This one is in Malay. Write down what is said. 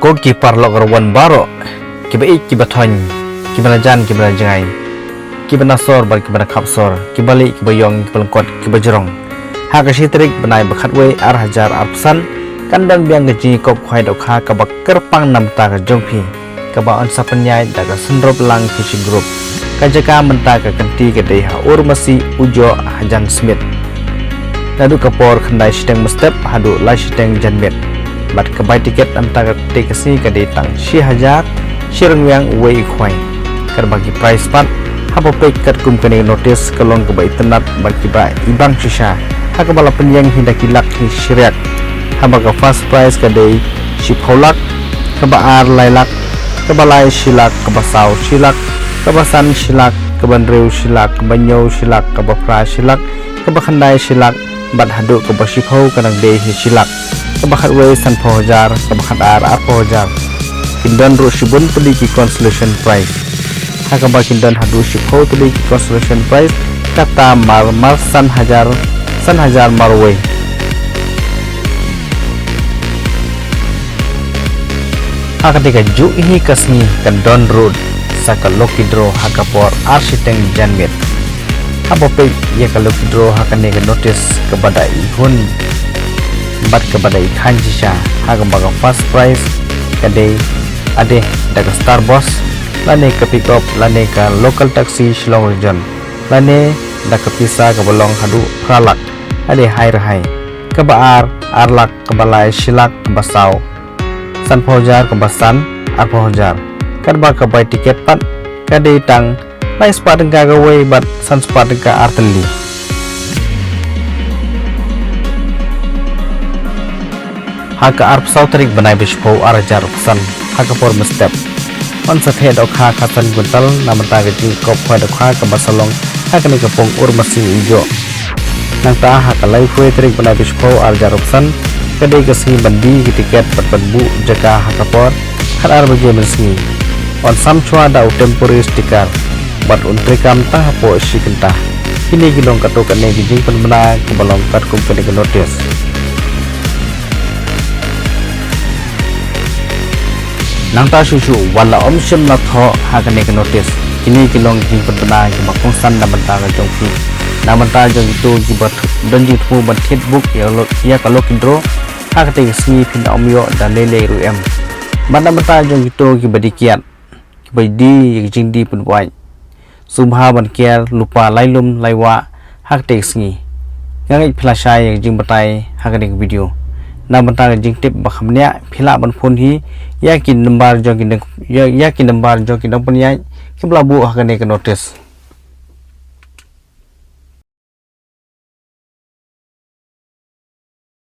ko kipar lok rawan baro kiba ik kiba thon kiba jan kiba jangai kiba nasor bar kiba khapsor kibali kiba yong kiba kot kiba jerong ha ka sitrik benai bakhat we ar hajar arpsan kandang biang gaji kop khwai dok kha ka bakker pang nam ta ka jongphi ka ba on sapanyai da ka sendrop lang fishing group ka jaka menta ka kanti ka dei ha ur masi ujo hajan smith nadu kapor khandai steng mustep hadu la steng janmet bat ka bai tiket antara tikasi ka dei tang 6000 shirang yang wei khwai kar bagi price pat habo pe kat kum kane notice kalong ka bai tenat bagi bai ibang shisha ha ka bala penyang hindaki lak hi syriak haba ka first price ka dei ship holak ka ba ar lailak ka balai shilak ka basau shilak ka basan shilak ka banreu shilak ka banyo shilak ka ba fra shilak ka ba khandai shilak bat hadu ka ba shipho ka nang dei hi shilak ka ba khatwe san phojar ka ba khatar ar phojar kindon ru shibun pudi ki consolation prize ha ka ba kindon hadu shipho pudi ki consolation prize kata mar san hajar marwe ha ketika ju ini kasni kendon road saka lokidro hakapor arsiteng janmet apa pe ya kalau lokidro hakane ke notice kepada ihun bat kepada ikhan jisha haga baga first prize kade ade daga star boss lane ke pick up lane ka local taxi Shillong region lane daga pisa ke bolong hadu pralak ade hai rahai ke baar arlak ke balai shilak ke basau san phojar ke basan ar phojar kadba ke bai tiket pat kade tang lai spat ga gawe bat san spat ga arteli haka arp sautrik banai bishpo arajar san haka por mestep on sathe dok kha khasan guntal namata ga ji kop khwa dok kha ka basalong haka ni ka pong ur masi ijo nang ta haka lai fue trik banai bishpo arajar san kade ga si bandi ki tiket pat bu jaga haka por khar baje mesi on samchwa da temporary sticker bat untrikam ta hapo shikenta kini gilong kato kane gijing penbena kebalong kat kum kane notice nang ta susu wala omsem na tho ha kane notice kini gilong gijing penbena ke bakong san na banta ka jongki na banta jong itu gibat donji thu ban thit book ya kalok indro ha kate sni pin omyo dan lele ruem banda banta jong itu gibadikiat gibadi gijing di penwai Subha ban kiar lupa lailum laiwa hak teksingi ngai phlasai yang jing batai hakaning video na banta jing tip bakhamnya phila ban phone hi yakin number jokin yakin number jokin panyai kibla bu hakaning notice